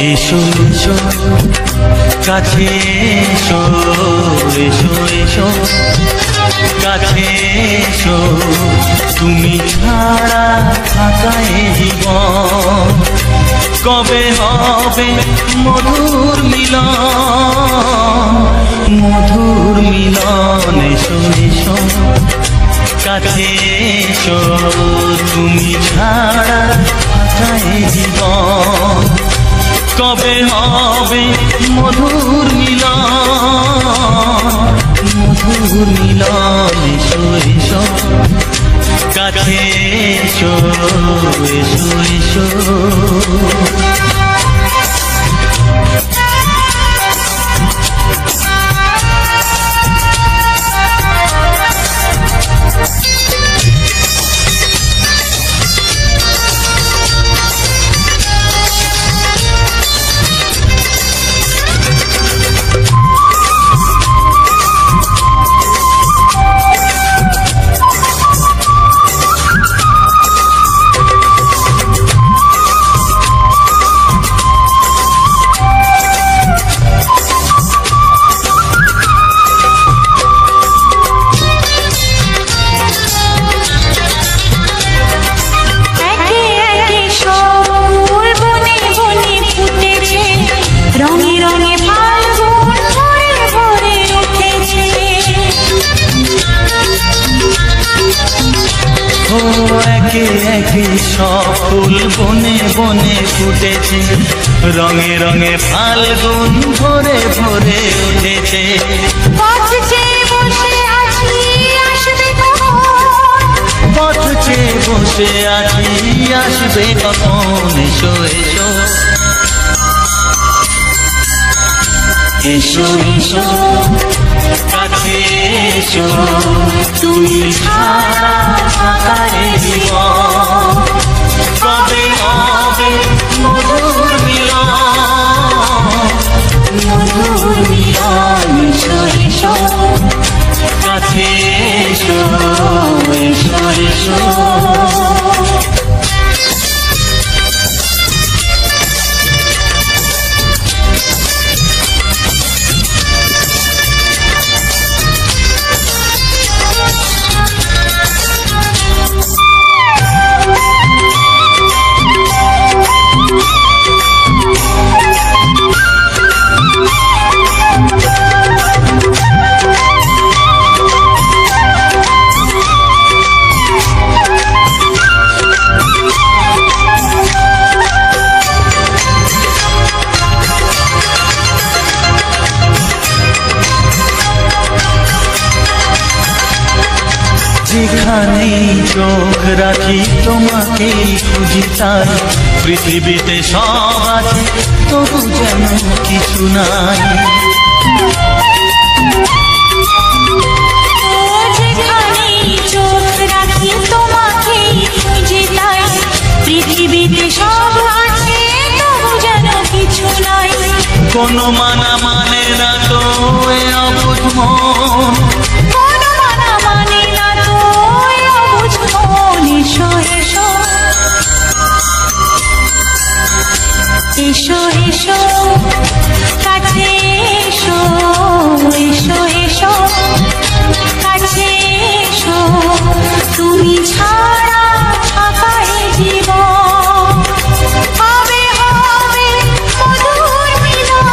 এসো এসো কাছে এসো এসো এসো কাছে এসো তুমি ছাড়া থাকা এ জীবন কবে হবে মধুর মিলন মধুর মিলন এসো এসো কাছে এসো তুমি ছাড়া থাকা এ জীবন কবে হবে মধুর মিলন এসো এসো কাছে এসো এসো এসো একে একে সব ফুল বনে বনে ফুটেছে রঙে রঙে ফাল্গুন ভরে ভরে উঠেছে পথ চেয়ে বসে আছি আসবে কখন এসো এসো এসো এসো কাছে এসো তুমি ছাড়া থাকা এ জীবন কবে হবে মধুর মিলন এসো এসো কাছে এসো এসো এসো যেখানেই চোখ রাখি তোমাকেই খুঁজি তাই পৃথিবীতে সব আছে তবু যেন কিছু নাই যেখানেই চোখ রাখি তোমাকেই খুঁজি তাই পৃথিবীতে সব আছে তবু যেন কিছু নাই কোনো মানা মানে না তো এ অবুঝ মন এসো এসো কাছে এসো এসো এসো কাছে এসো তুমি ছাড়া থাকা এ জীবন কবে হবে মধুর মিলন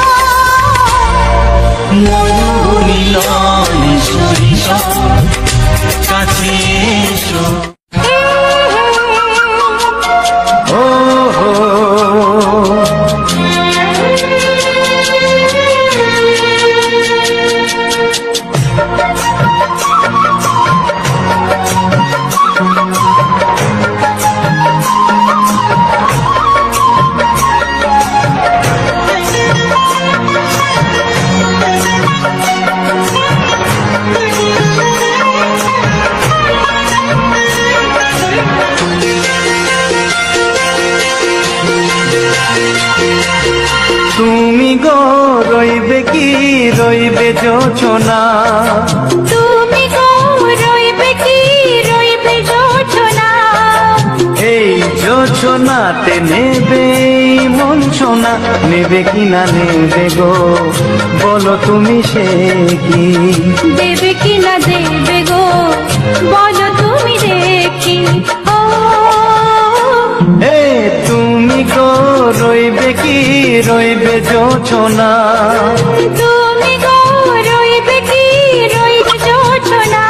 কি রইবে জোছনা, তুমি গো রইবে কি রইবে জোছনা, এই জোছনাতে নেবে মন সোনা, নেবে কি না নেবে গো বলো তুমি সে কি, দেবে কি না দেবে গো বলো তুমি দেখি। ও এ তুমি গো রইবে কি রইবে জোছনা, তুমি গো রইবে কি রইবে জোছনা।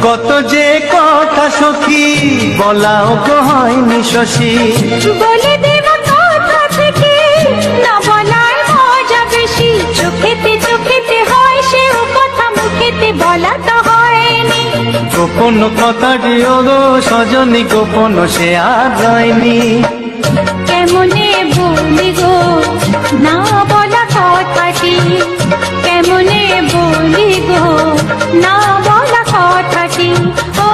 কত যে কথা সখী বলাও গো হয়নি শশী, বলে দেব কথা থেকে না বলার মজা বেশি, চোখেতে চোখেতে হয় সেও কথা মুখেতে বলা তো হয়নি, গোপন কথা দিও গো সজনী গোপন সে আর রয়নি, কেমনে বলি গো না বলা কথাটি, কেমনে বলি গো না বলা কথাটি। ও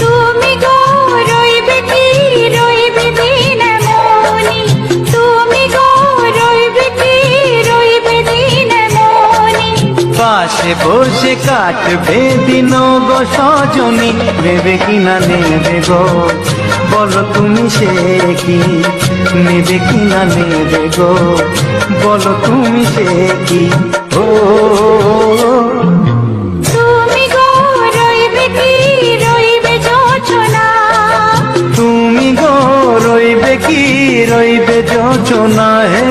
তুমি গো রইবে কি রইবে দিন মনি, তুমি গো রইবে কি রইবে দিন মনি, পাশে বসে কাটবে দিন গো সজনী, নেবে কি না নেবে গো বলো তুমি সে কি, নেবে কি না নেবে গো বলো তুমি সে কি। ও তুমি গো রইবে কি রইবে জোছনা, তুমি গো রইবে কি রইবে জোছনা, হে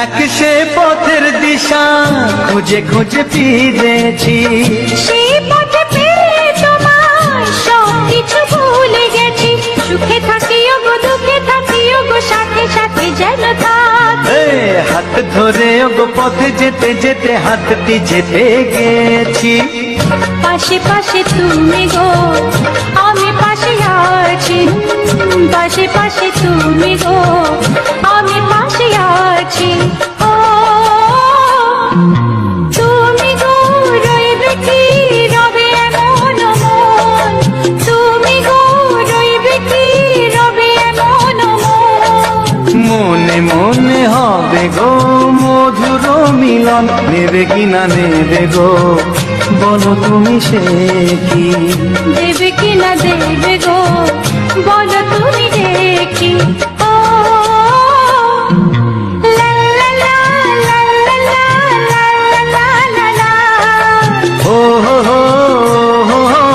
এক সে পথের দিশা খুঁজে খুঁজে ফিরেছি, সেই পথে পেয়ে তোমার সব কিছু ভুলে গেছি, সুখে থাকিও গো দুঃখে থাকিও গো সাথে সাথে যেন থাক, এ হাত ধরে গো পথে যেতে যেতে হাতটি যেতে গেছি, পাশে পাশে তুমি গো আমি পাশে আছি, পাশে পাশে তুমি গো আমি পাশে আছি। ও তুমি গো রইবে কি রবে এমন মন, তুমি গো রইবে কি রবে এমন মন, মনে মনে হবে গো মধুর মিলন, নেবে কি না নেবে গো বলো তুমি সে কি, দেবে কি না দেবে গো বলো তুমি দেখি। ও লা লা লা লা লা লা লা লা লা লা, ও হো হো হো হো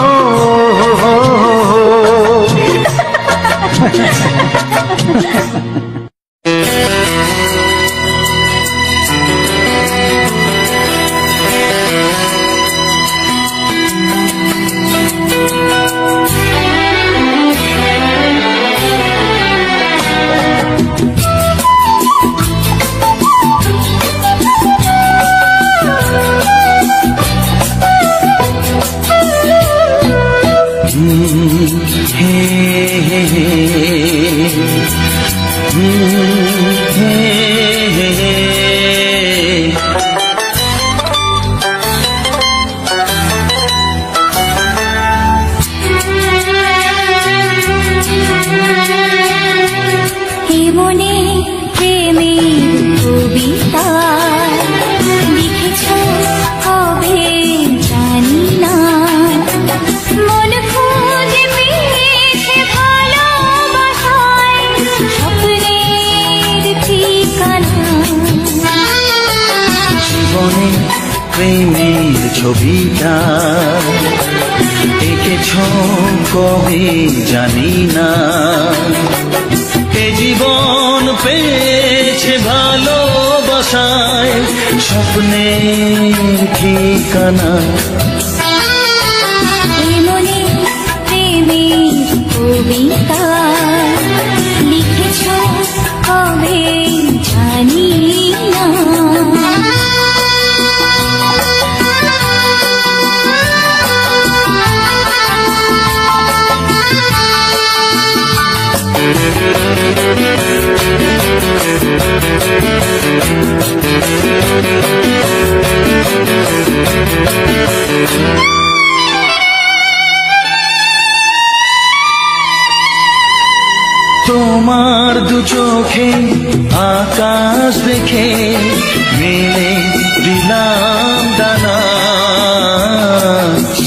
হো হো। প্রেমের ছবিটা এঁকেছ কবে জানি না। এ জীবন পেয়েছে ভালোবাসায় স্বপ্নের ঠিকানা। মনে প্রেমের কবিতা লিখেছ কবে জানি না। তোমার দু চোখে আকাশ দেখে মেলে দিলাম দানা।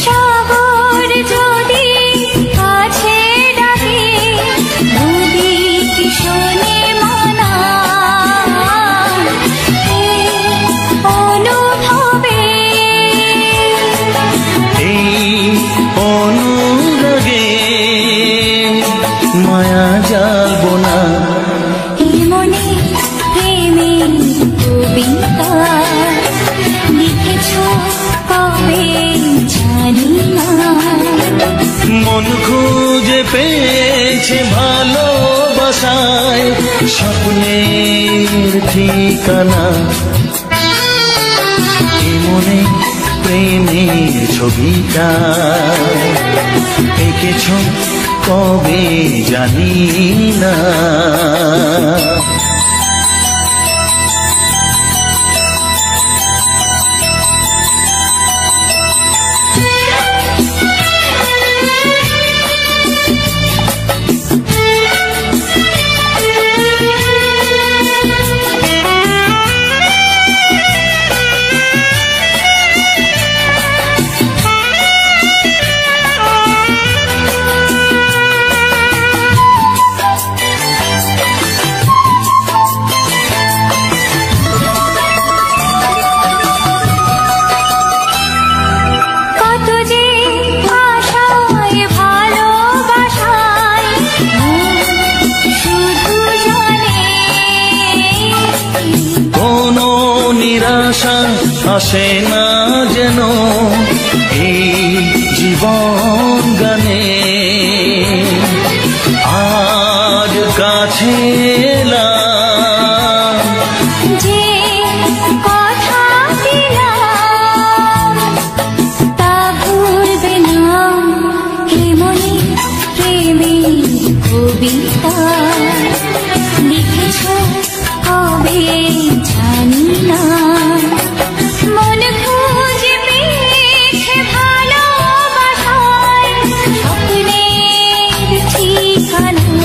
সাগর যদি কাছে ডাকে নদী কি শোনে মানা। এই অনুভবে এই অনুরাগে মায়া জ্বালবো না। এই মনে প্রেমের কবিতা লিখেছ কবে জানি না। মন খুঁজে পেয়েছে ভালোবাসায় স্বপ্নের ঠিকানা। এই মনে প্রেমের ছবিটা এঁকেছ কবে জানি না। কত যে আশায় ভালোবাসায় শুধু জানে কোনো নিরাশা আসে না যেন এই জীবন গানে। আজ কাছে এলাম যে কথা দিলাম তা ভুলবে না। হে মনে প্রেমের কবিতা লিখেছ কবে জানি না। মন খুঁজে পেয়েছে ভালোবাসায় স্বপ্নের ঠিকানা।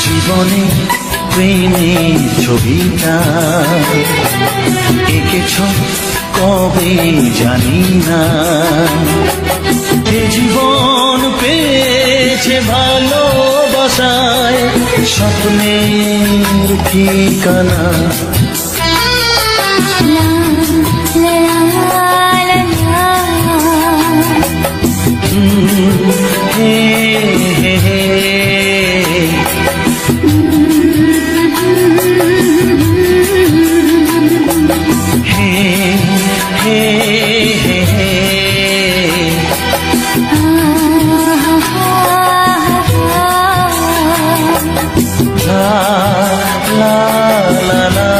জীবনে প্রেমের ছবিটা এঁকেছ কবে জানি না। এ জীবন পেয়েছে ভালোবাসায় স্বপ্নের ঠিকানা। লা লা লা লা হে হে হে হে হে হে লা লা লা লা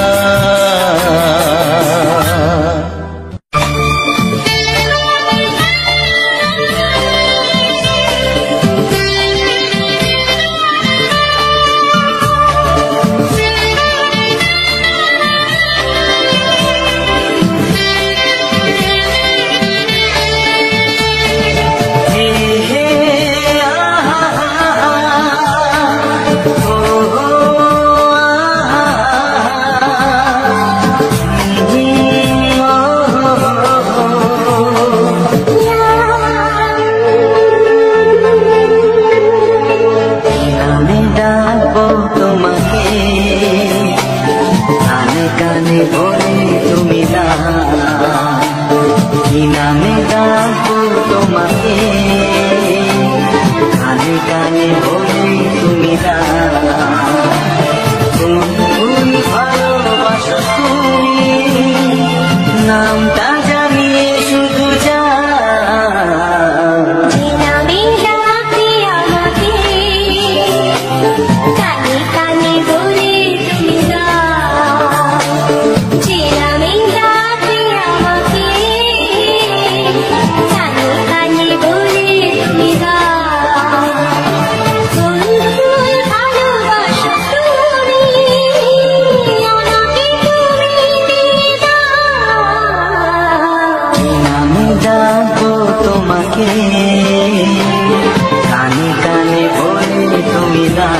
কি নামে ডাকবো তোমাকে, কানে কানে বলে তুমি না, কোন ফুল ভালোবাসো তুমি, নামটা জানিয়ে শুধু যা। যে নামে ডাকবে আমাকে, কানে কানে বলে তুমি না। যে নামে ডাকবে আমাকে, কানে কানে বলে তুমি না। কোন ফুল ভালোবাসো তুমি, আমাকে তুমি দিয়ে দাও। কি নামে ডাকবো তোমাকে, কানে কানে বলে তুমি না।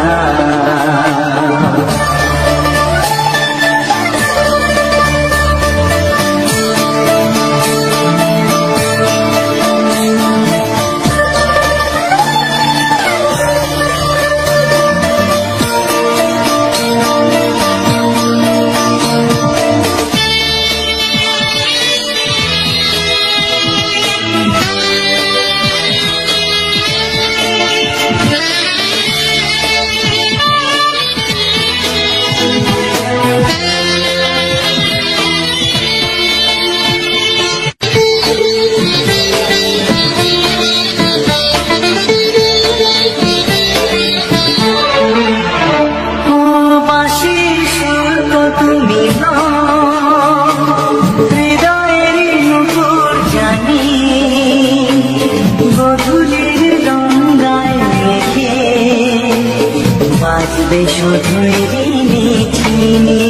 শুধুই চিনি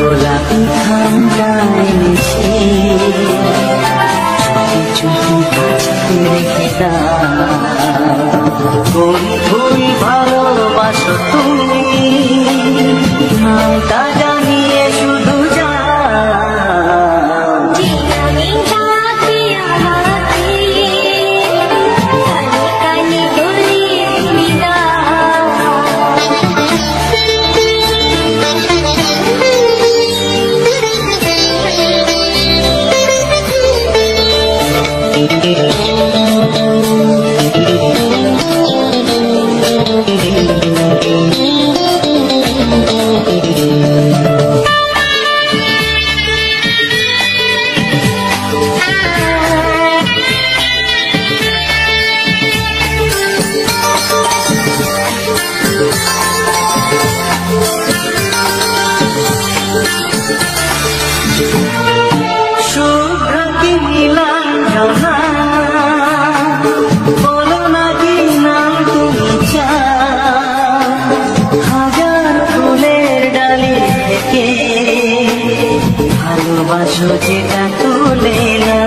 গোলাপি খামটায় মিশে কোন ফুল ভালোবাসো তুমি, নামটা জানিয়ে শুধু যা। ভালোবাসো যেটা তুলে না,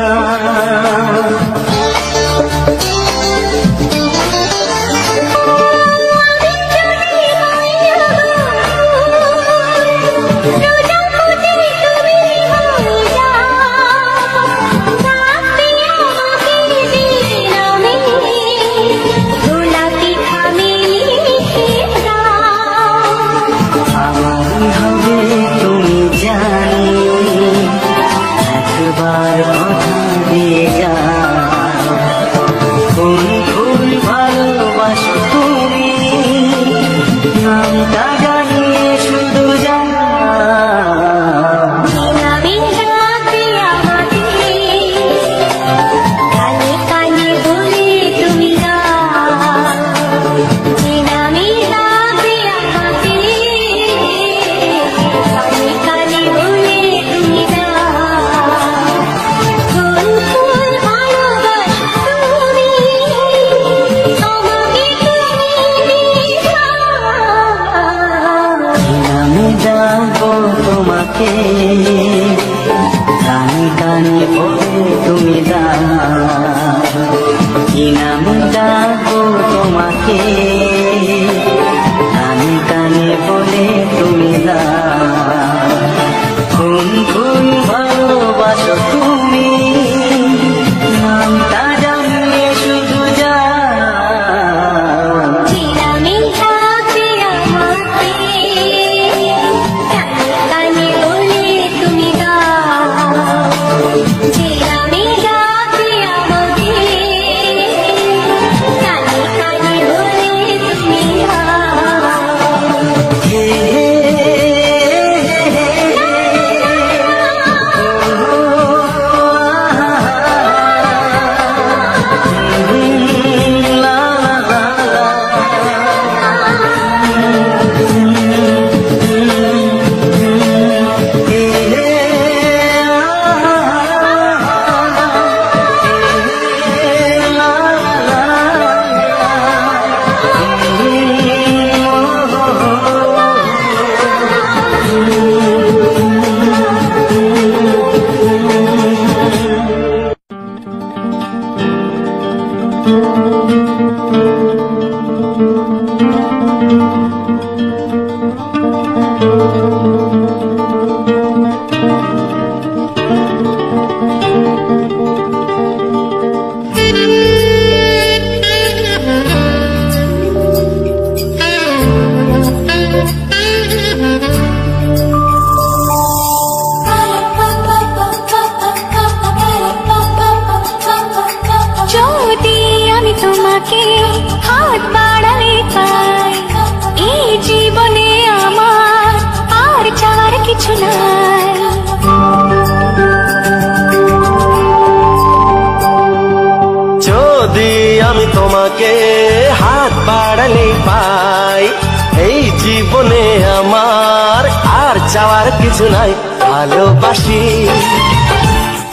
কিছু নাই। ভালোবাসি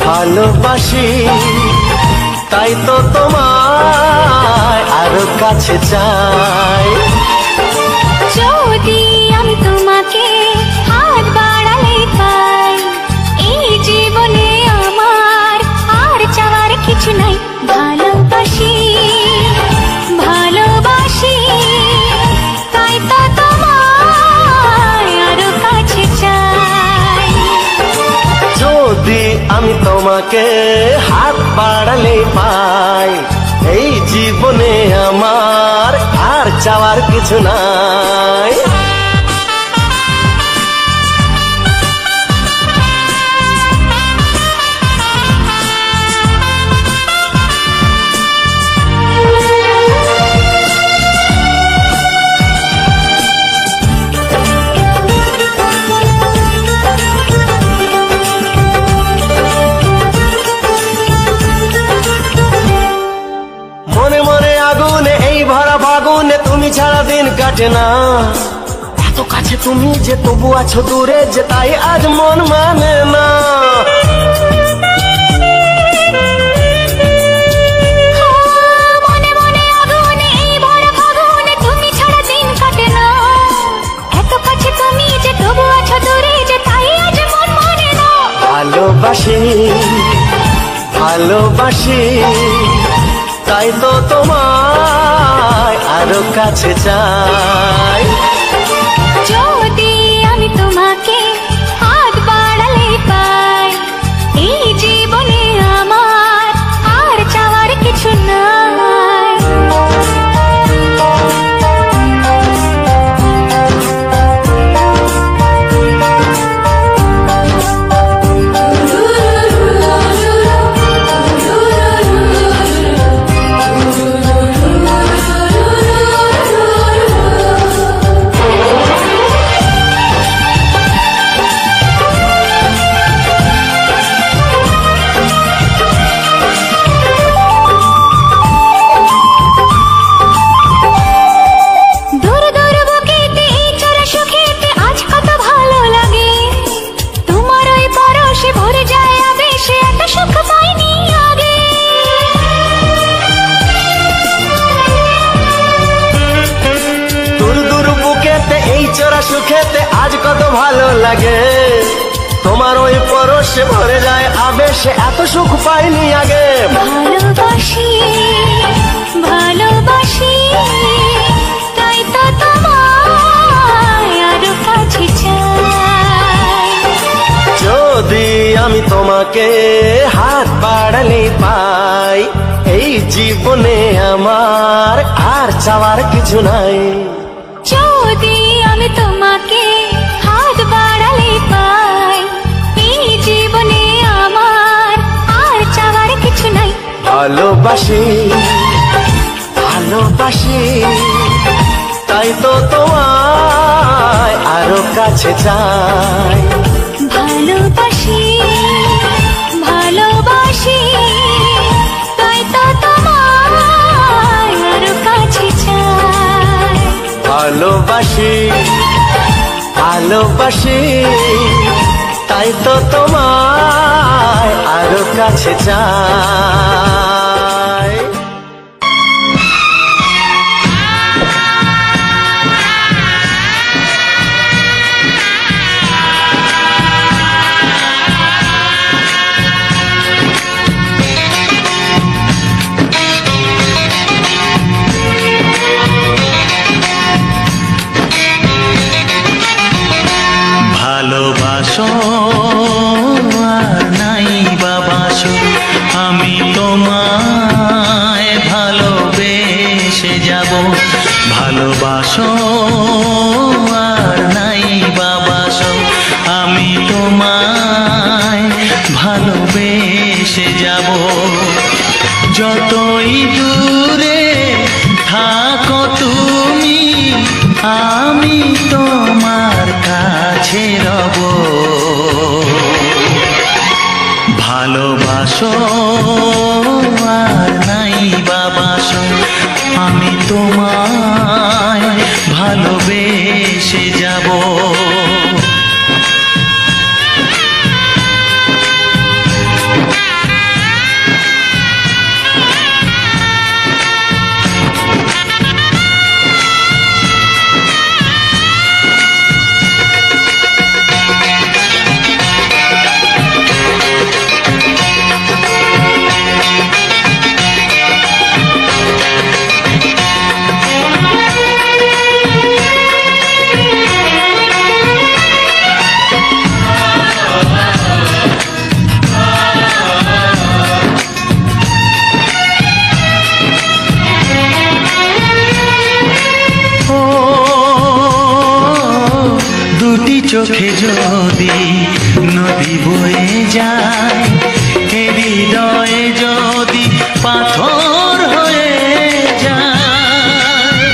ভালোবাসি তাই তো তোমায় আরো কাছে চাই। যদি আমি তোমাকে হাত বাড়ালে পাই, এই জীবনে আমার আর চাওয়ার কিছু নাই। ভালোবাসি ভালোবাসি তাই তো তোমায় আরো কাছে চাই। যদি আমি তোমাকে হাত বাড়ালে পাই, এই জীবনে আমার আর চাওয়ার কিছু নাই। মনে মনে আগুনে এই ভরা ফাগুনে তুমি ছাড়া দিন কাটে না। এত কাছে তুমি যে তবু আছো দূরে যে, তাই আজ মন মানে না। মনে মনে আগুনে এই ভরা ফাগুনে তুমি ছাড়া দিন কাটে না। এত কাছে তুমি যে তবু আছো দূরে যে, তাই আজ মন মানে না। ভালোবাসি ভালোবাসি তাই তো তোমায় আরো কাছে চাই। যদি আমি তোমাকে হাত বাড়ালে পাই, এই জীবনে আমার আর চাওয়ার কিছু নাই। দূর দূর বুকেতে এই চড়া সুখেতে আজ কত ভালো লাগে। তোমার ওই পরশে ভরে যায় আবেশে, এত সুখ পাইনি আগে। দূর দূর বুকেতে এই চোরা সুখেতে আজ কত ভালো লাগে। তোমার ওই পরশে ভরে যায় আবেশে, এত সুখ পাইনি আগে। ভালোবাসি ভালোবাসি তাই তো তোমায় আরো কাছে চাই। যদি আমি তোমাকে হাত বাড়ালে পাই, এই জীবনে আমার আর চাওয়ার কিছু নাই। যদি আমি তোমাকে হাত বাড়ালে পাই, এই জীবনে আমার আর চাওয়ার কিছু নাই। ভালোবাসি ভালোবাসি তাই তো তোমায় আরো কাছে চাই। ভালোবাসি ভালোবাসি তাই তো তোমায় আরো কাছে চাই। ভালোবাসি ভালোবাসি তাই তো তোমায় আরো কাছে চাই। ভালোবাসো আর নাই বাবাসো, আমি তোমায় ভালোবেসে যাব। ভালোবাসো আর নাই বাবাসো, আমি তোমায় ভালোবেসে যাব। যতই দূরে থাকো তুমি, আমি তোমার কাছে রব। ভালোবাসো আর নাই বাবাসো, আমি তোমায় ভালোবেসে যাব। চোখে যদি নদী বয়ে যায়, হৃদয়ে যদি পাথর হয়ে যায়,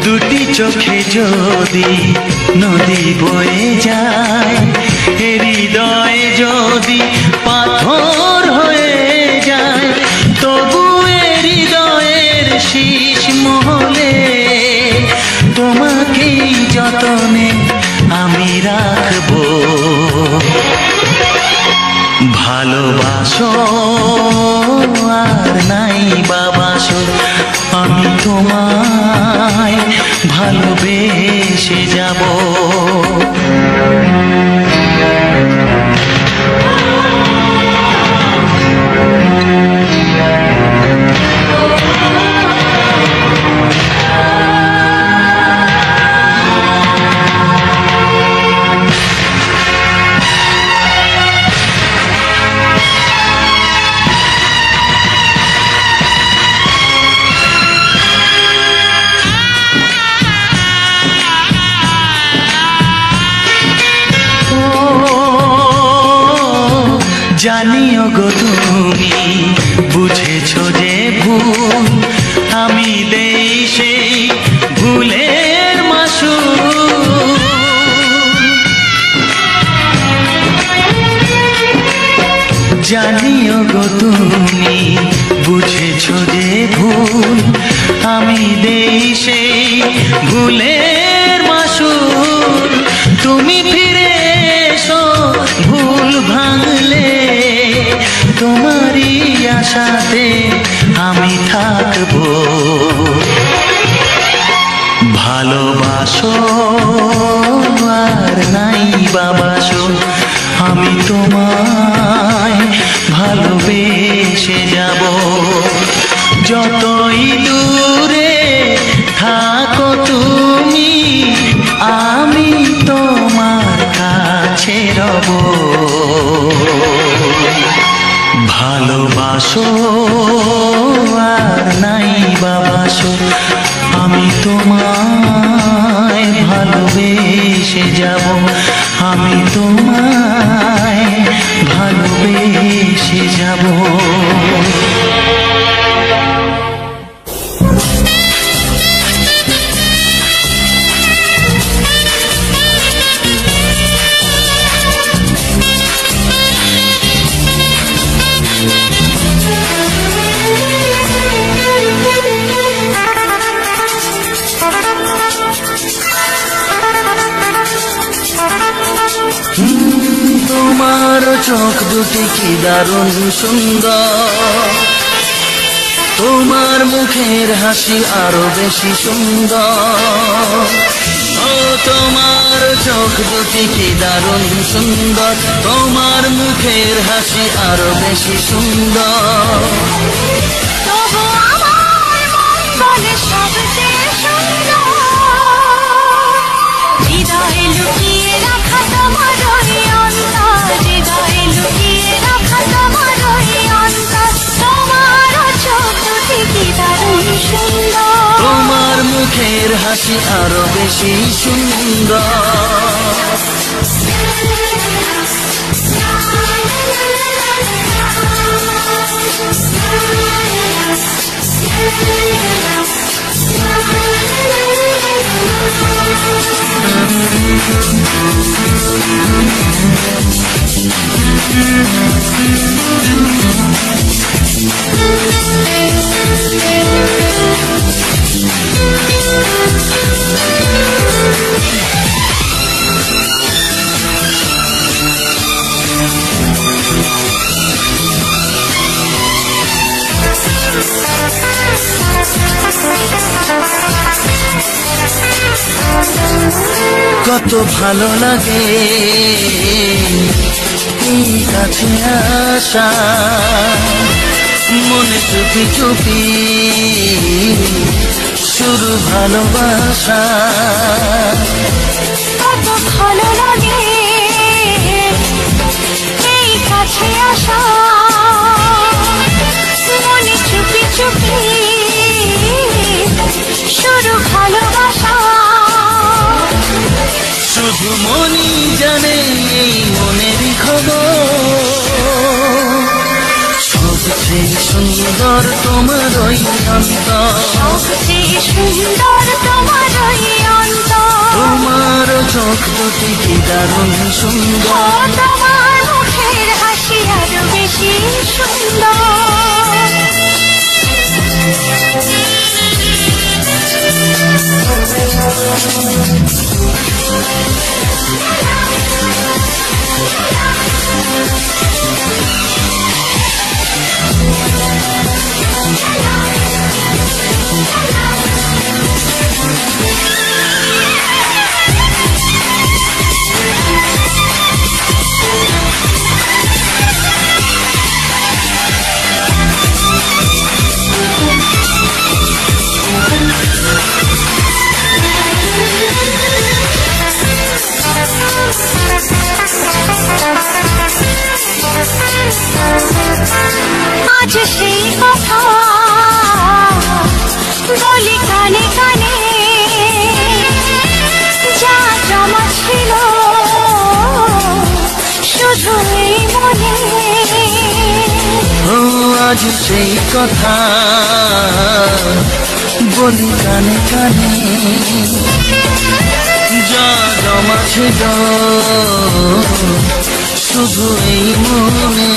দুটি চোখে যদি নদী বয়ে যায়, হৃদয়ে যদি পাথর হয়ে যায়, তবু হৃদয়ের শীষ মহলে তোমাকেই যতনে আমি রাখবো। ভালোবাসো আর নাই বাবাসো, আমি তোমায় ভালোবেসে যাব। জানিও গো তুমি বুঝেছো যে ভুল, আমি দেই সেই ভুলের মাসুল। জানিও গো তুমি বুঝেছো যে ভুল, আমি দেই সেই ভুলের মাসুল। তুমি ফিরে এসো ভুল ভাঙলে, তোমারই আশাতে আমি থাকবো। ভালোবাসো আর নাই বাবাসো, আমি তোমায় ভালোবেসে যাব। যতই দূরে থাকো তুমি, আমি তোমার কাছে রব। ভালোবাসো আর নাই বাবাসো, আমি তোমায় ভালোবেসে যাব। আমি তোমায় ভালোবেসে যাব। তোমার চোখ দুটি কি দারুণ সুন্দর, তোমার মুখের হাসি আরো বেশি সুন্দর। ও তোমার চোখ দুটি কি দারুণ সুন্দর, তোমার মুখের হাসি আরো বেশি সুন্দর। তবু আমার মন বলে সবচেয়ে সুন্দর, হৃদয়ে লুকিয়ে রাখা তোমার ওই অন্তর, হৃদয়ে লুকিয়ে রাখা তোমার ওই অন্তর। তোমার চোখ দুটি কি দারুণ সুন্দর, তোমার মুখের হাসি আরো বেশি সুন্দর। কত ভালো লাগে এই কাছে আসা, মনে চুপি চুপি শুরু ভালোবাসা। কত ভালো লাগে এই কাছে আসা, মনে চুপি চুপি শুরু ভালোবাসা। শুধু মনই জানে এই মনের খবর। সবচেয়ে সুন্দর তোমার ওই অন্তর, সবচেয়ে সুন্দর তোমার ওই অন্তর। তোমার চোখ দুটি কি দারুণ সুন্দর, তোমার মুখের হাসি আরো বেশি সুন্দর। আজ সেই কথা বলি কানে কানে, যা জমা ছিল শুধু এই মনে। ও আজ সেই কথা বলি কানে কানে, যা জমা ছিল শুধু এই মনে।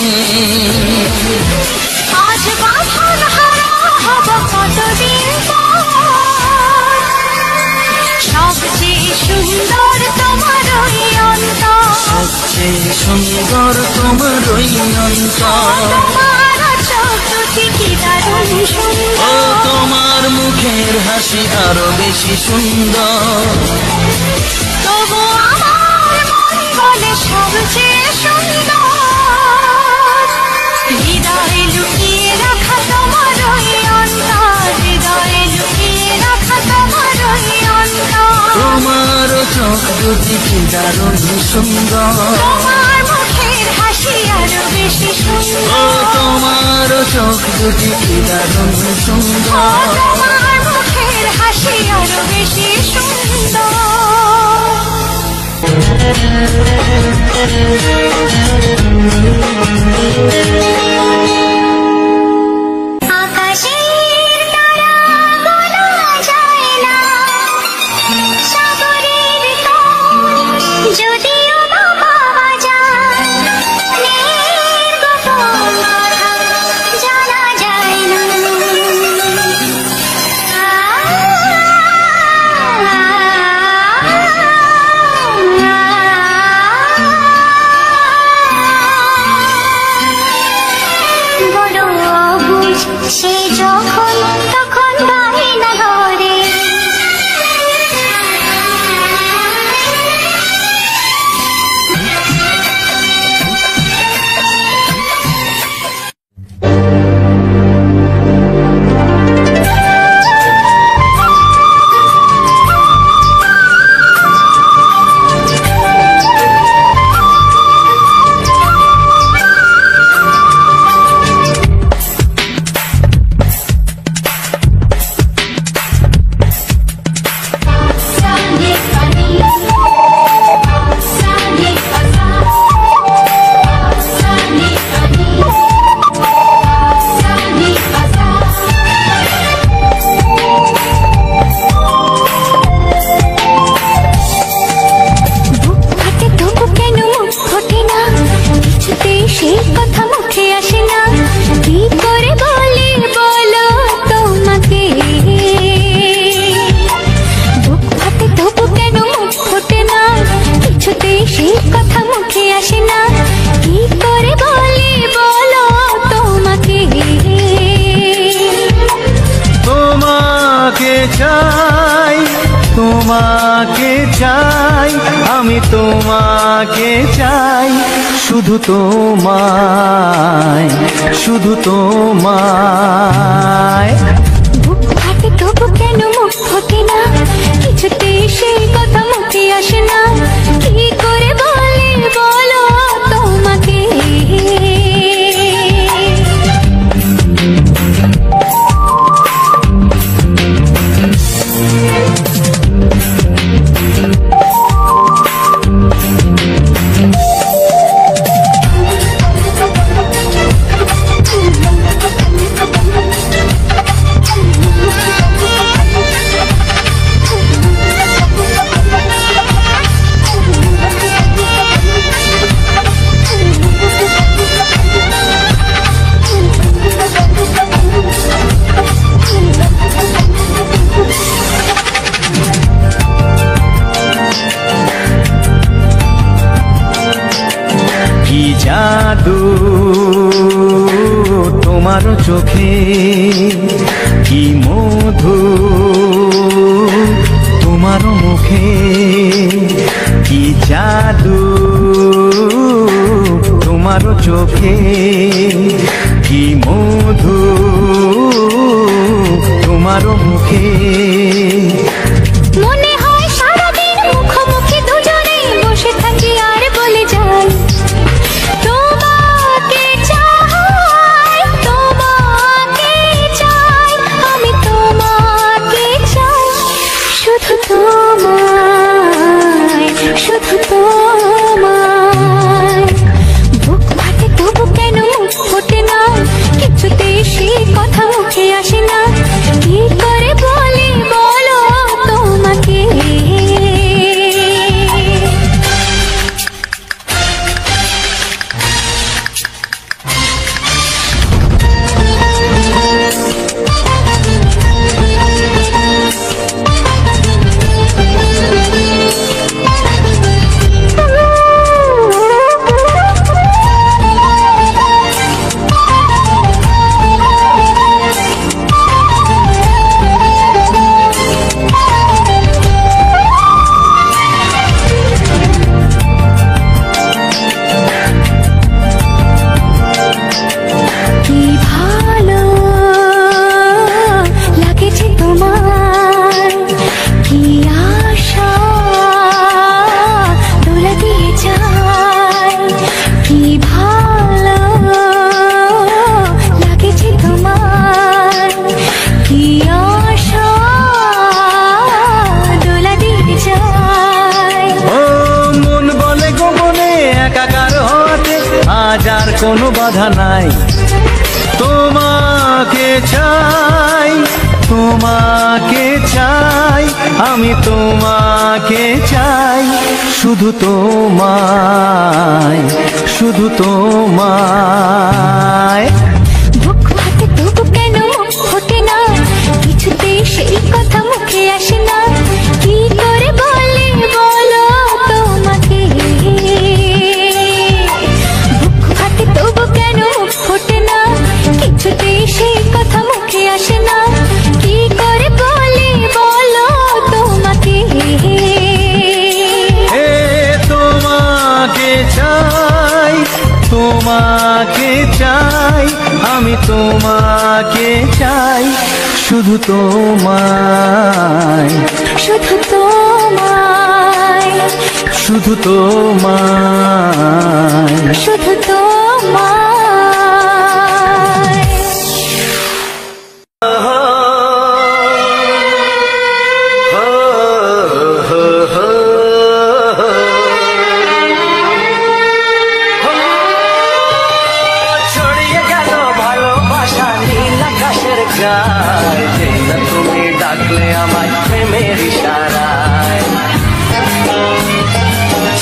আজ বাঁধন হারা হব কতদিন পর, সবচেয়ে সুন্দর তোমার ওই অন্তর। সবচেয়ে সুন্দর তোমার ওই অন্তর, তোমার চোখ দুটি কি দারুণ ও সুন্দর। তোমার মুখের হাসি আরো বেশি সুন্দর। তবু আমার মন বলে সবচেয়ে সুন্দর। হৃদয়ে লুকিয়ে রাখা তোমার ওই অন্তর, হৃদয়ে লুকিয়ে রাখা তোমার ওই অন্তর। তোমার চোখ দুটি কি দারুণ সুন্দর, তোমার মুখের হাসি আরো বেশি ও সুন্দর। তোমার চোখ দুটি কি দারুণ সুন্দর। তোমার মুখের হাসি আরো বেশি সুন্দর। আকাশের তারাগুলো যায় না, সাগরের তল যদিও বা পাওয়া যায়, নীল গোপন কথা জানা যায় না। বড় অবুঝ সে যখন তখন বাহিনা ঘরে, চাই, তোমাকে চাই, আমি তোমাকে চাই, শুধু তোমায়, শুধু তোমায়। বুক ফাটে তবু কেন মুখ ফোটে না, কিছুতে সেই কথা মুখে আসে না, কি করে বলে বলো তোমাকে। চোখে কি মধু, তোমার মুখে কি জাদু, তোমার চোখে কি মধু, তোমার মুখে। মনে হয় সারাদিন মুখোমুখি দুজনে বসে থাকি আর বলে যাই তোমাকে চাই, তোমাকে চাই, আমি তোমাকে চাই, শুধু তোমায়, শুধু তোমায়। বুক ফাটে তবু কেন মুখ ফোটে না, কিছুতেই সেই কথা মুখে আসে না, কি করে বলি বলো তোমাকে। কি ভালো লাগেছে তোমার, কি আশা দোলা দিয়ে যায়, কি ভালো লাগেছে তোমার, কি আশা দোলা দিয়ে যায়। ও মন বলে গোপনে একাকার হতে আজ আর কোনো বাধা নাই, তোমাকে চাই, তোমাকে চাই, আমি তোমাকে চাই, শুধু তোমায়, শুধু তোমায়। বুক ফাটে তবু কেন মুখ ফোটে না, কিছুতেই সেই কথা মুখে আসে না, কি করে বলে বলো তোমাকে। বুক ফাটে তবু কেন মুখ ফোটে না, কিছুতেই সেই কথা মুখে আসে না, কি করে বলে বলো তোমাকে। হে তোমাকে চাই, তোমাকে চাই, আমি তোমাকে চাই, শুধু তোমায়, শুধু তোমায়, শুধু তোমায়। শুধু তোমায়। ছড়িয়ে গেল ভালোবাসা নীল আকাশের গায়ে, যেই না তুমি ডাকলে আমায় প্রেমের ইশারায়।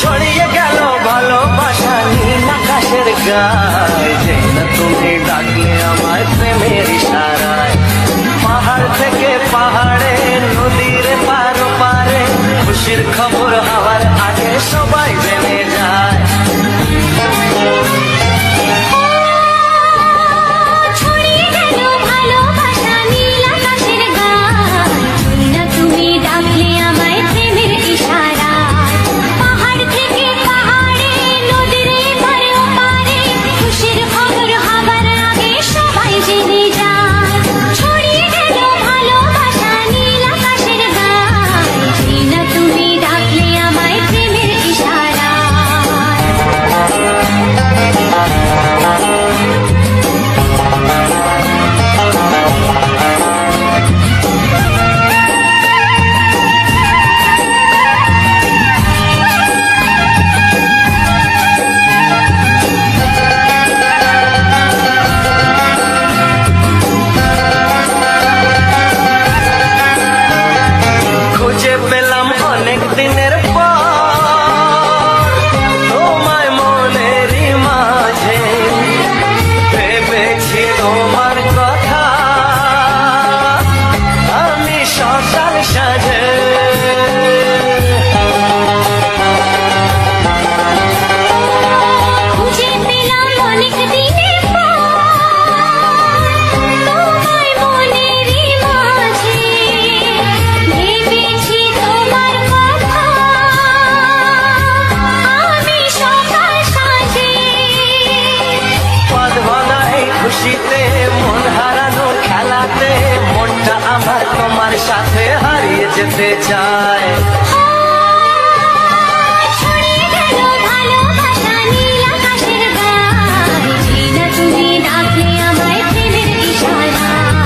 ছড়িয়ে গেল ভালোবাসা নীল আকাশের গায়ে, তোমার সাথে হারিয়ে যেতে চায়। ছড়িয়ে গেল ভালোবাসা নীল আকাশের গায়ে, জিনা তুমি ডাকলে আমায় প্রেমের ইশারায়।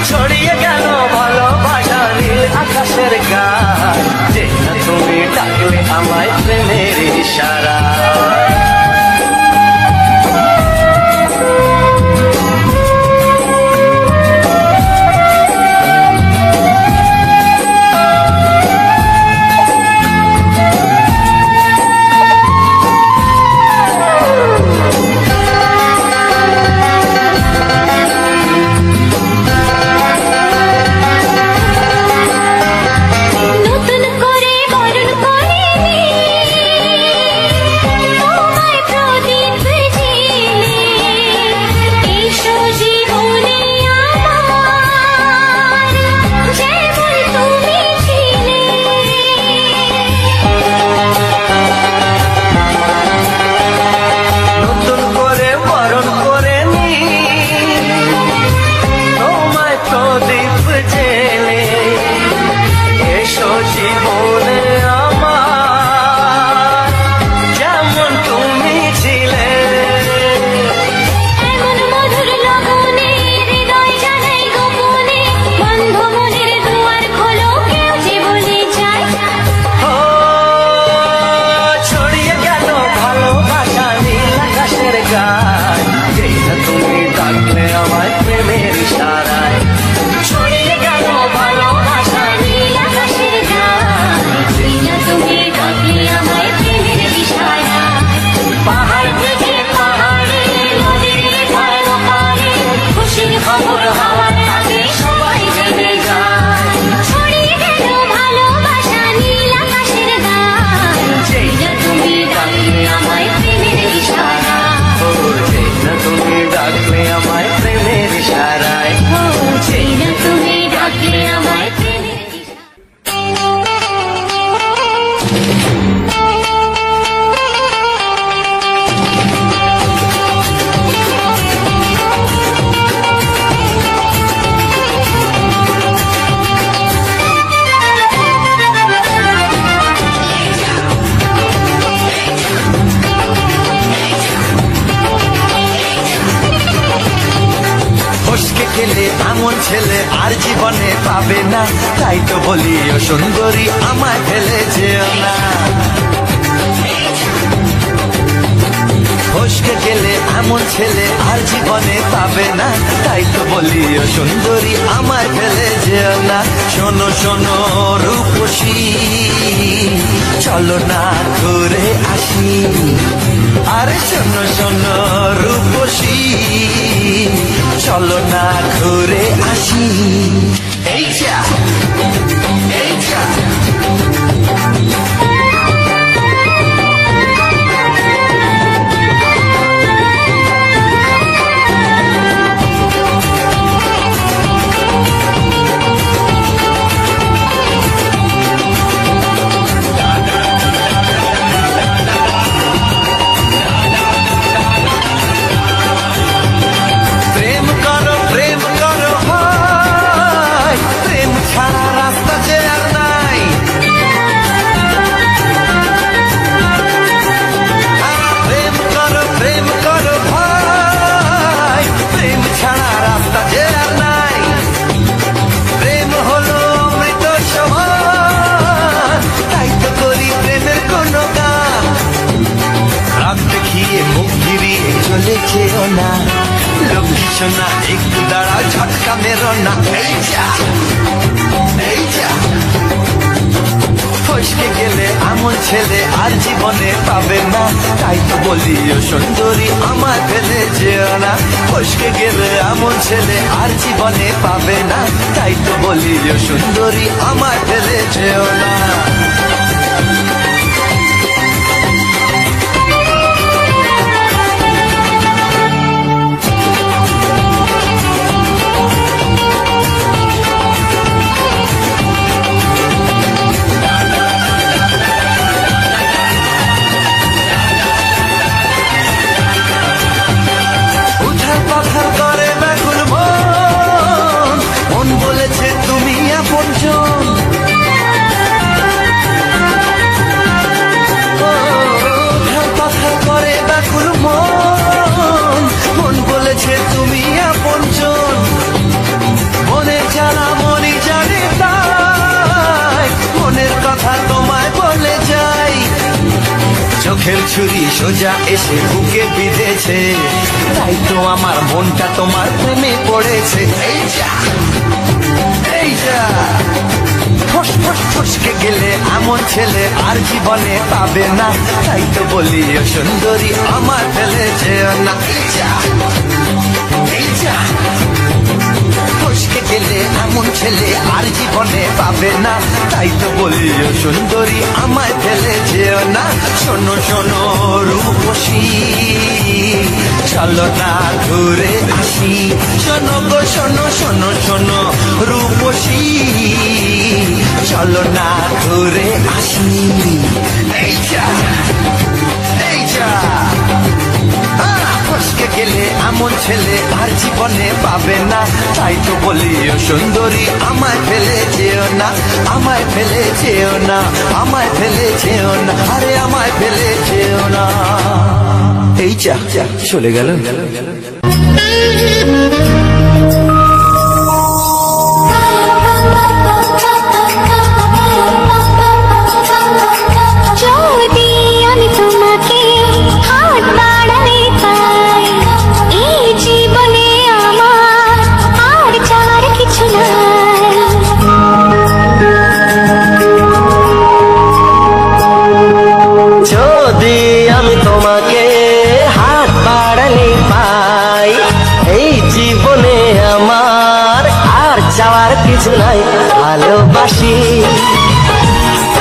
ছড়িয়ে গেল ভালোবাসা নীল আকাশের গায়, যে না তুমি ডাকলে আমায় প্রেমের ইশারায়। নতুন করে বরণ করে তোমায় প্রদীপ জেলে, এসো জীবনে আমার যেমন তুমি ছিলে। নতুন করে বরণ করে নি তোমায় প্রদীপ জেলে, এসো জীবনে আমার যেমন তুমি ছিলে। এমন মধুর লগনে হৃদয় জানাই গোপনে, বন্ধ মনের দুয়ার খোলো কেউ যে বলে যায়। ও ছড়িয়ে গেল ভালোবাসা নীল আকাশের গায়, যে না তুমি ডাকলে আমায় প্রেমের ইশারায়। ছড়িয়ে গেল ভালোবাসা নীল আকাশের গায়ে, জিনা তুমি ডাকলে আমায় প্রেমের ইশারায়। পাহাড় থেকে পাহাড়ে, নদীর ধার ওপারে, খুশির খবর হাওয়ার আগে সবাই জেনে যায়। ছড়িয়ে গেল ভালোবাসা নীল আকাশের গায়ে, জিনা তুমি ডাকলে আমায় প্রেমের ইশারায়। ও যে না তুমি ডাকলে আমায় প্রেমের ইশারায়। ও জিনা তুমি ডাকলে আমায় প্রেমের ইশারায়। ফসকে গেলে এমন ছেলে আর জীবনে পাবে না, তাই তো বলি ও সুন্দরী আমায় ফেলে যেও না। ফসকে গেলে এমন ছেলে আর জীবনে পাবে না, তাই তো বলি ও সুন্দরী আমায় ফেলে যেও না। শোনো শোনো রূপসী, চলো না ঘুরে আসি। আরে শোনো শোনো রূপসী, চলো না ঘুরে আসি। এই যা এই যা প্রেম করো ভাই, প্রেম ছাড়া রাস্তা যে আর নাই। প্রেম করো ভাই, প্রেম ছাড়া রাস্তা যে আর নাই। প্রেম হলো অমৃত সমান, তাই তো করি প্রেমের কোনো গান। রাত দেখিয়ে মুখ ফিরিয়ে চলে যেও না, লক্ষ্মী সোনা একটু দাঁড়াও, ঝটকা মেরো না। এই যা এই যা ফসকে গেলে এমন ছেলে আর জীবনে পাবে না, তাই তো বলি ও সুন্দরী আমায় ফেলে যেও না। ফসকে গেলে এমন ছেলে আর জীবনে পাবে না, তাই তো বলি ও সুন্দরী আমায় ফেলে যেও না। মুখের ছুরি সোজা এসে বুকে বিঁধেছে, তাই তো আমার মনটা তোমার প্রেমে পড়েছে। এই যা এই যা, ফস ফস ফসকে গেলে এমন ছেলে আর জীবনে পাবে না, তাই তো বলি ও সুন্দরী আমার ফেলে যেও না। এই যা এই যা, ফসকে গেলে এমন ছেলে আর জীবনে পাবে না, তাই তো বলি ও সুন্দরী আমায় ফেলে যেও না। শোনো শোনো রূপসী, চলো না ঘুরে আসি, শোনো গো শোনো শোনো শোনো রূপসী, চলো না ঘুরে আসি। এই যা এই যা, ফসকে গেলে এমন ছেলে আর জীবনে পাবে না, তাই তো বলি ও সুন্দরী আমায় ফেলে যেও না, আমায় ফেলে যেও না, আমায় ফেলে যেও না, আরে আমায় ফেলে যেও না। এই যা চলে গেল। যদি আমি তোমাকে হাত বাড়ালে পাই, এই জীবনে আমার আর চাওয়ার কিছু নাই। যদি আমি তোমাকে হাত বাড়ালে পাই, এই জীবনে আমার আর চাওয়ার কিছু নাই। ভালোবাসি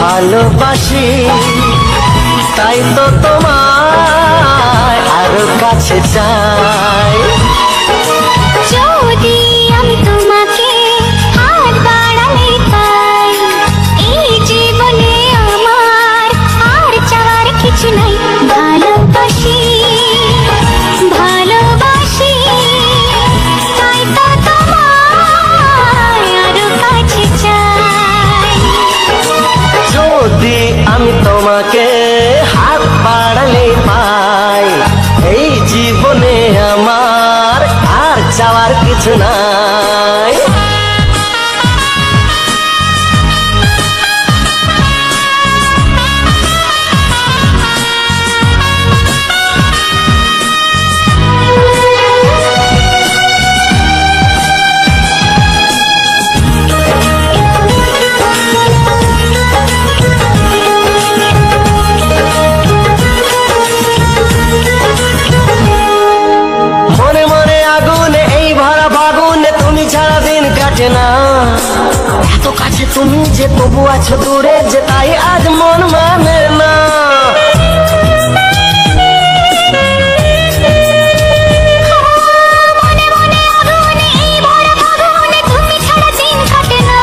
ভালোবাসি, তাই তো তোমায় আরো কাছে চাই। যদি আমি তোমাকে হাত বাড়ালে পাই, এই জীবনে আমার আর চাওয়ার কিছু নাই। ভালোবাসি ভালোবাসি, তাই তো তোমায় আরো কাছে চাই। যদি আমি তোমাকে হাত বাড়ালে পাই, এই জীবনে আমার আর চাওয়ার কিছু নাই। মনে মনে আগুনে এই ভরা ফাগুনে তুমি ছাড়া দিন কাটে না, এত কাছে তুমি যে তবু আছো দূরে যে, তাই আজ মন মানে না। মনে মনে আগুনে এই ভরা ফাগুনে তুমি ছাড়া দিন কাটে না,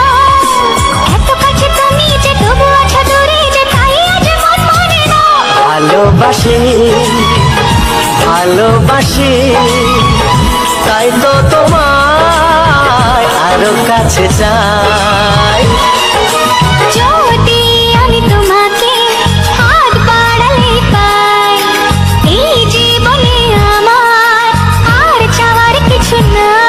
এত কাছে তুমি যে তবু আছো দূরে যে, তাই আজ মন মানে না। ভালোবাসি ভালোবাসি, তাই তো তোমায় আরো কাছে চাই। যদি আমি তোমাকে হাত বাড়ালে পাই, এই জীবনে আমার আর চাওয়ার কিছু নাই।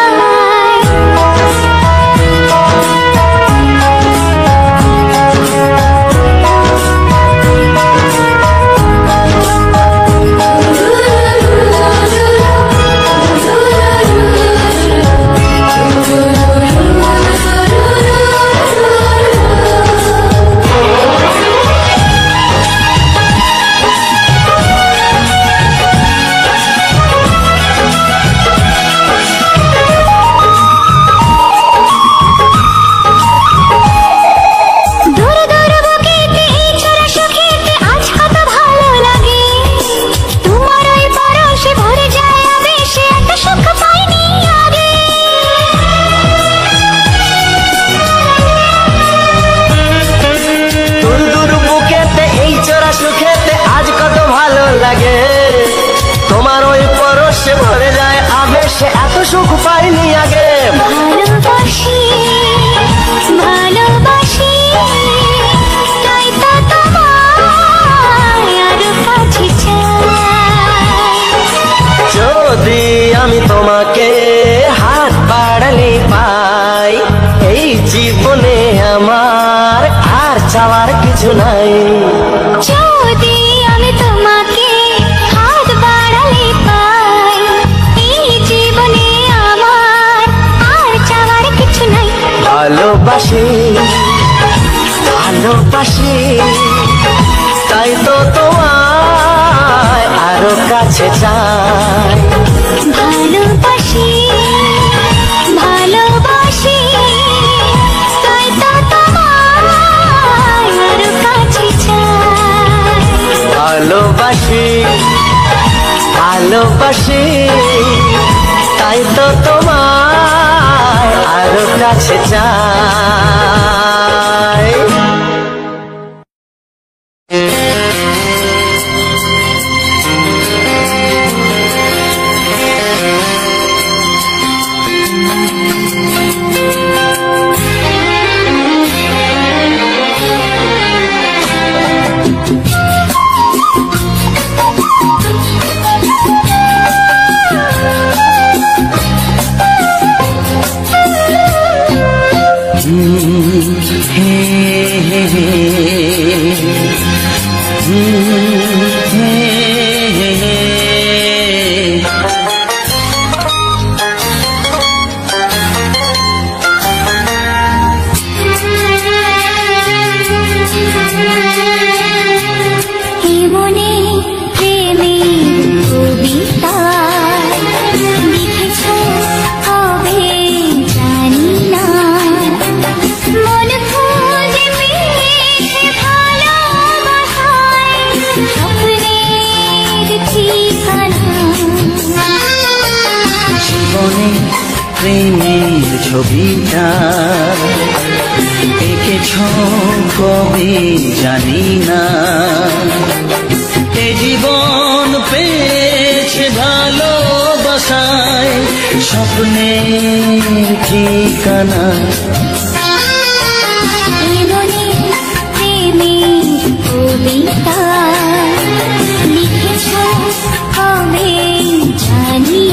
সুখ পাইনি আগে। ভালোবাসি ভালোবাসি তাই তো তোমায় আরো কাছে চাই। যদি আমি তোমাকে হাত বাড়ালে পাই, এই জীবনে আমার আর চাওয়ার কিছু নাই। যদি আমি তোমাকে ভালোবাসে ভালোবাসে তাই তো তোমায় আরো কাছে চাই ভালোবাসি ভালোবাসি তাই তো তোমায় আরো কাছে চাই ভালোবাসি ভালোবাসি তাই তো তোমায় আরো কাছে চাই প্রেমের ছবিটা এঁকেছ কবে জানি না এ জীবন পেয়েছে ভালোবাসায় স্বপ্নের ঠিকানা প্রেমের কবিতা লিখেছ কবে জানি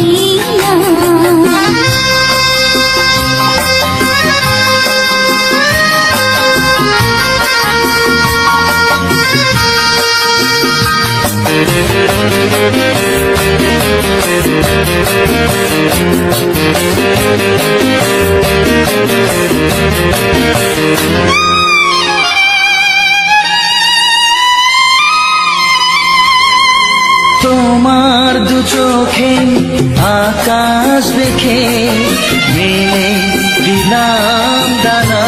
না তোমার দু চোখে আকাশ দেখে মেলে দিলাম দানা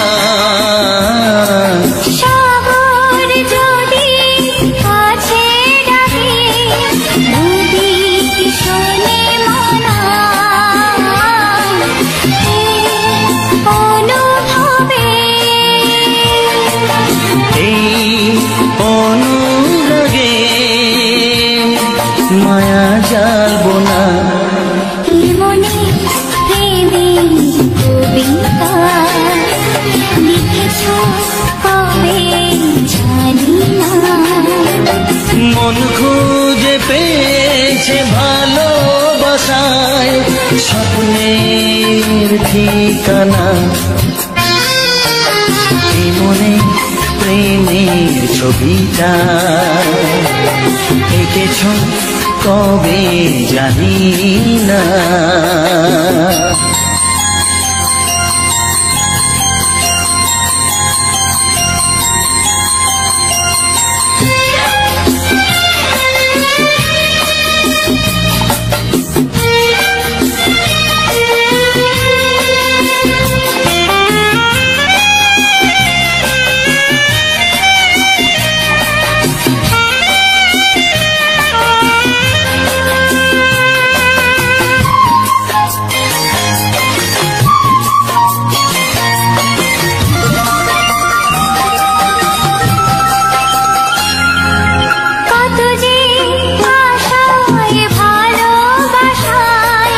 সাগর যদি কাছে ডাকে নদী শোনে মনা অনুভবে এই অনুরাগে মায়া জালবো না মনে প্রেমের কবিতা লিখেছ কবে জানি না মন খুঁজে পেয়েছে ভালোবাসায় স্বপ্নের ঠিকানা এই মনে প্রেমের ছবিটা এঁকেছ কবে জানি না কত যে আশায় ভালোবাসায়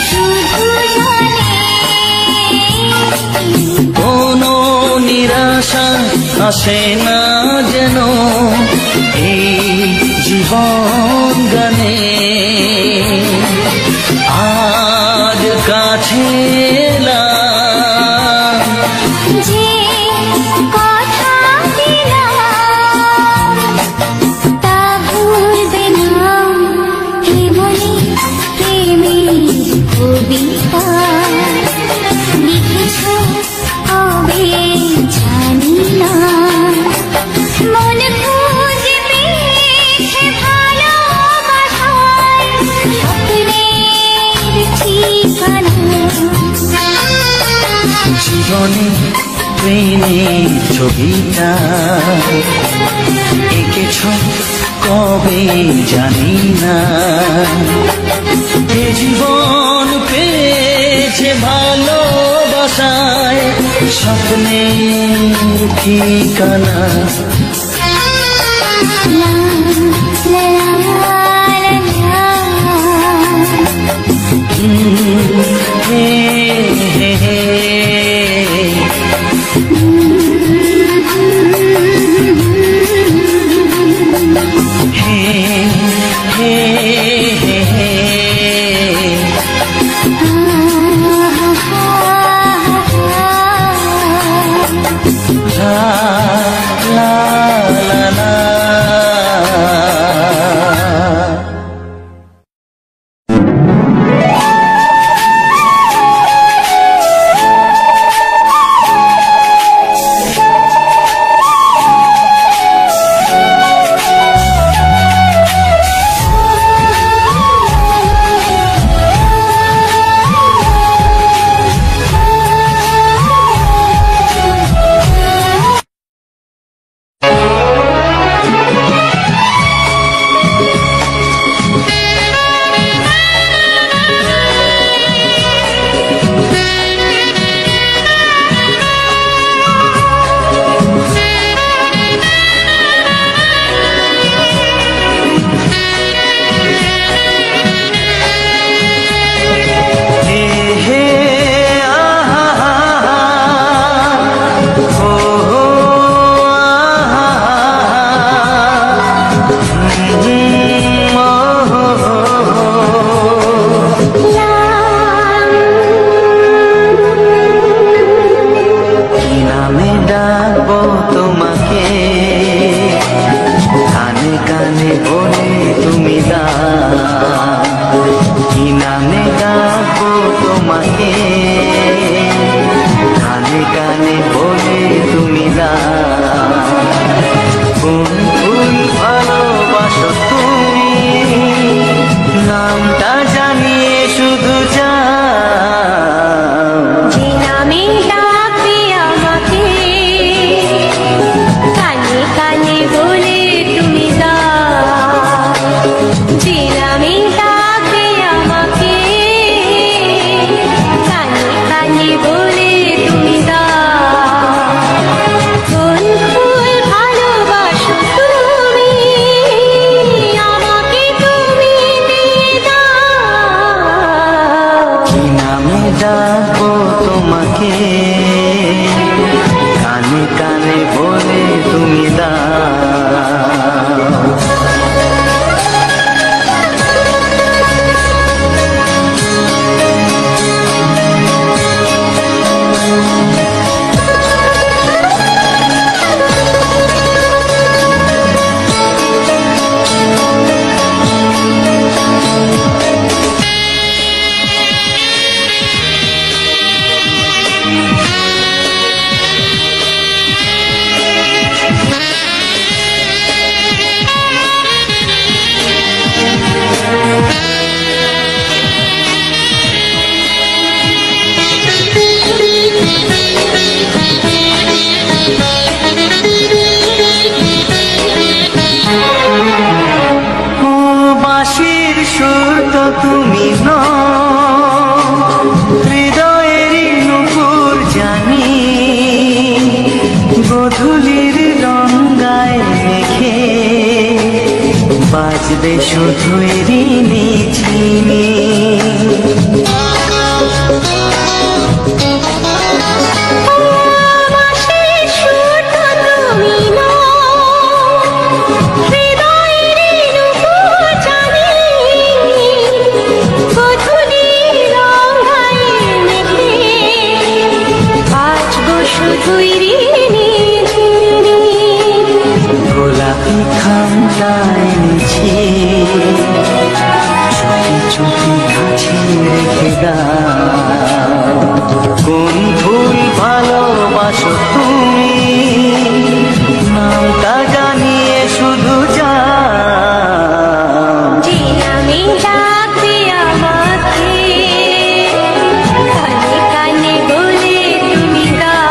শুধু জানে কোনো নিরাশা আসে না যেন এই জীবন গানে আজ কাছে এলাম যে কথা দিলাম তা ভুলবে না কে বলে প্রেমের কবিতা লিখেছ মনে প্রেমের ছবিটা এঁকেছ কবে জানি না। এ জীবন পেয়েছে ভালোবাসায় স্বপ্নের ঠিকানা। কোন ভুল ভালোবাসো তুমি, নামটা জানিয়ে শুধু যাও। যে নামে ডাকবে আমাকে, কানে কানে বলে তুমি দাও।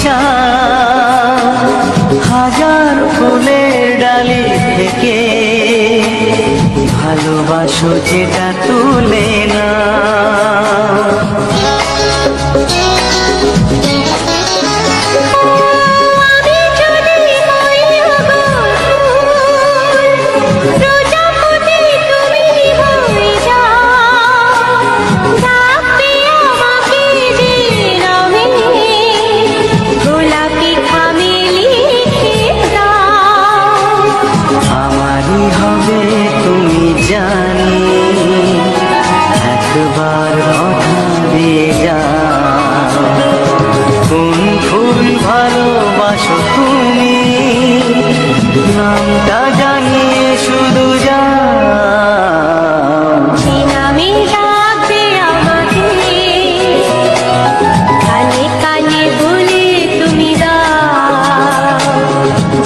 চাও হাজার ফুলের ডালি থেকে ভালোবাসো যেটা তুলে না। নামটা জানিয়ে শুধু যাও যে নামে ডাকবে আমাকে কানে কানে বলে তুমি দাও।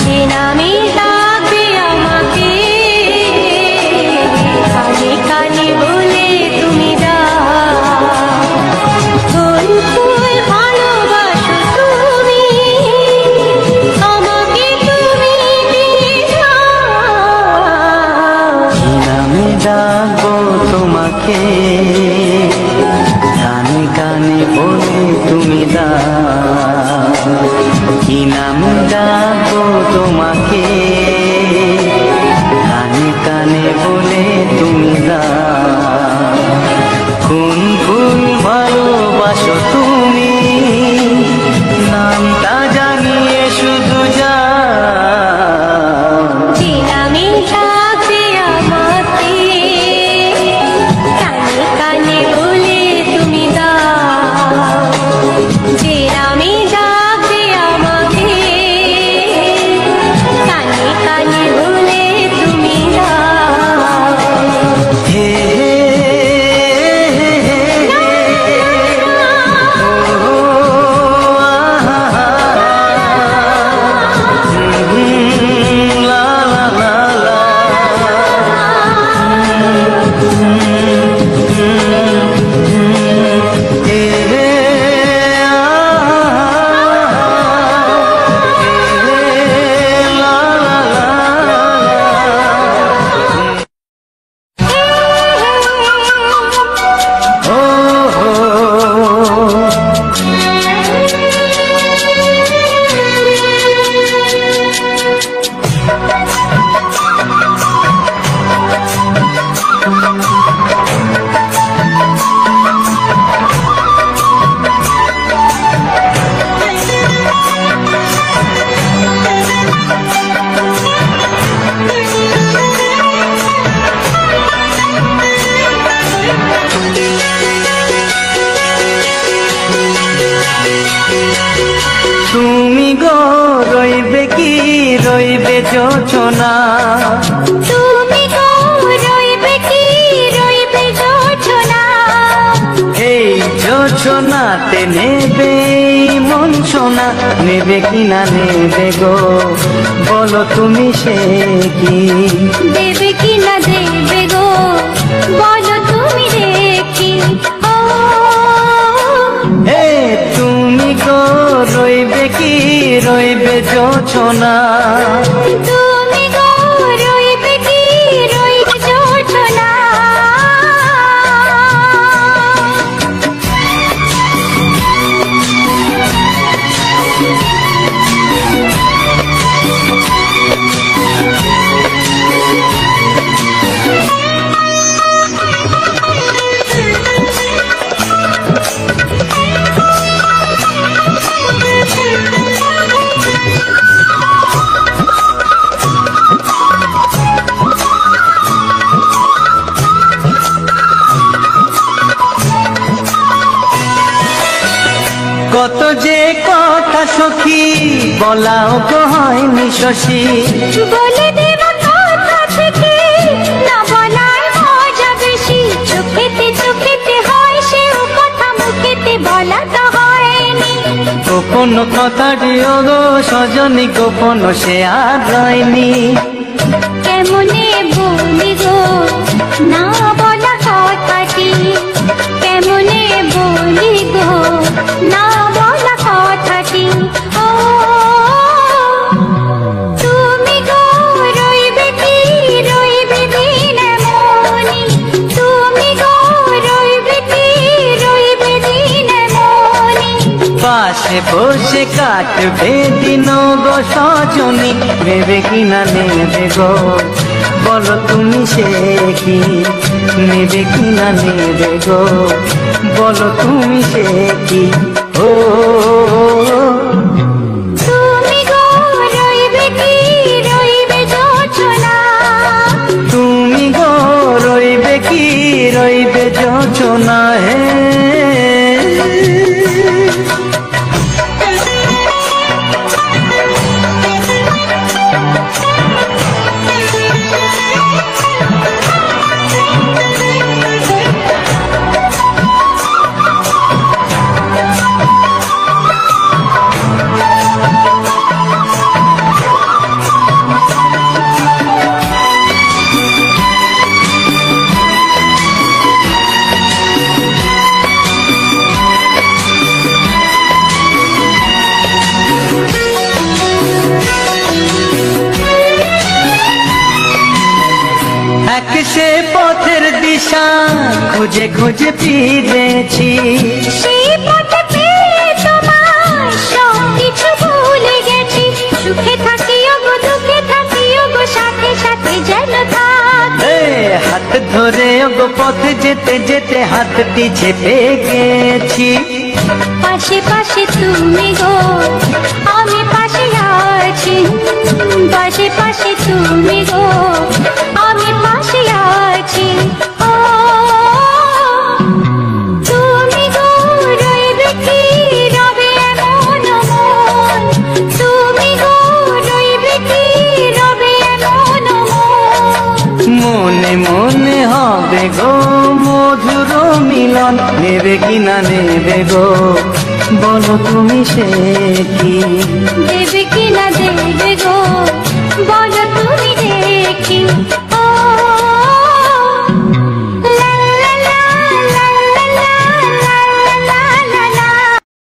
যে নামে ডাকবে আমাকে কানে কানে বলে তুমি দাও। কোন ফুল ভালোবাসো তুমি আমাকে তুমি ডাকবো তোমাকে কানে কানে বলে তুমি দাও। কি নাম ডাকবো তোমাকে কানে কানে বলে তুমি দাও। কোন ফুল ভালোবাসো তুমি নামটা জানিয়ে শুধু যাও। যে নামে ডাকবে আমাকে কানে কানে বলে তুমি দাও। যে নামে ডাকবে আমাকে কানে কানে বলে তুমি দাও। হে তুমি গো রইবে কি রইবে যোচনা। তুমি গো রইবে কি রইবে যোচনা। এই যোচনাতে নেবে মন সোনা নেবে কি না নেবে গো বলো তুমি সে কি। দেবে কি না দেবে গো বলো তুমি দেখি। ও এ তুমি গো রইবে কি রইবে যোচনা। তুমি গো রইবে কি রইবে যোচনা। কত যে কথা সখী বলাও তো হয়নি শশী। বলে দেব কথা থেকে না বলার মজা বেশি। চোখেতে চোখেতে হয় সে কথা মুখেতে বলা তো হয়নি। গোপন কথাটি গো সজনী গোপন সে আর রয়নি। কেমনে বলি গো না বলা কথাটি। কেমনে বলি গো না বলা কথাটি। পাশে বসে কাটবে দিন গো সজনী, নেবে কিনা নেবে গো বলো তুমি সে কি, নেবে কিনা নেবে গো বলো তুমি সে কি। ও তুমি গো রইবে কি রইবে যোচনা, তুমি গো রইবে কি রইবে যোচনা হে। এক সে পথের দিশা খুঁজে খুঁজে ফিরেছি, সেই পথে পেয়ে তোমার সব কিছু ভুলে গেছি। সুখে থাকিও গো দুঃখে থাকিও গো সাথে সাথে যেন থাক। এ হাত ধরে গো পথে যেতে যেতে হাতটি চেপে গেছি। পাশে পাশে তুমি গো আমি পাশে আছি, পাশে পাশে তুমি গো আমি পাশে আছি। ও তুমি গো রইবে কি রবে এমন মন, তুমি গো রইবে কি রবে এমন মন। মনে মনে হবে গো মধুর মিলন, নেবে কিনা নেবে গো বলো তুমি সে কি, দেবে কিনা দেবে গো বলো তুমি দেখি। ও লা লা লা লা লা লা লা লা লা।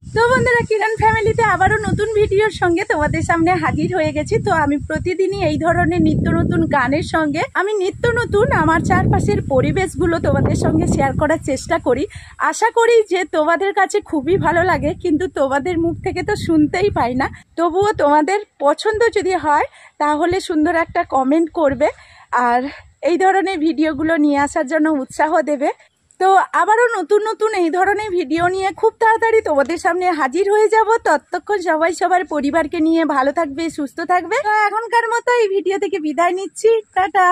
তো বন্ধুরা, কিরণ ফ্যামিলিতে আবারও নতুন ভিডিওর সঙ্গে তোমাদের সামনে হাজির হয়ে গেছি। তো আমি প্রতিদিনই এই ধরনের নিত্য নতুন গানের সঙ্গে আমি নিত্য নতুন আমার চারপাশের পরিবেশগুলো তোমাদের সঙ্গে শেয়ার করার চেষ্টা করি। আশা করি যে তোমাদের কাছে খুবই ভালো লাগে, কিন্তু তোমাদের মুখ থেকে তো শুনতেই পাই না। তবুও তোমাদের পছন্দ যদি হয় তাহলে সুন্দর একটা কমেন্ট করবে আর এই ধরনের ভিডিওগুলো নিয়ে আসার জন্য উৎসাহ দেবে। তো আবারও নতুন নতুন এই ধরনের ভিডিও নিয়ে খুব তাড়াতাড়ি তোমাদের সামনে হাজির হয়ে যাব। ততক্ষণ সবাই সবার পরিবারকে নিয়ে ভালো থাকবে, সুস্থ থাকবে। তো এখনকার মতো এই ভিডিও থেকে বিদায় নিচ্ছি, টাটা।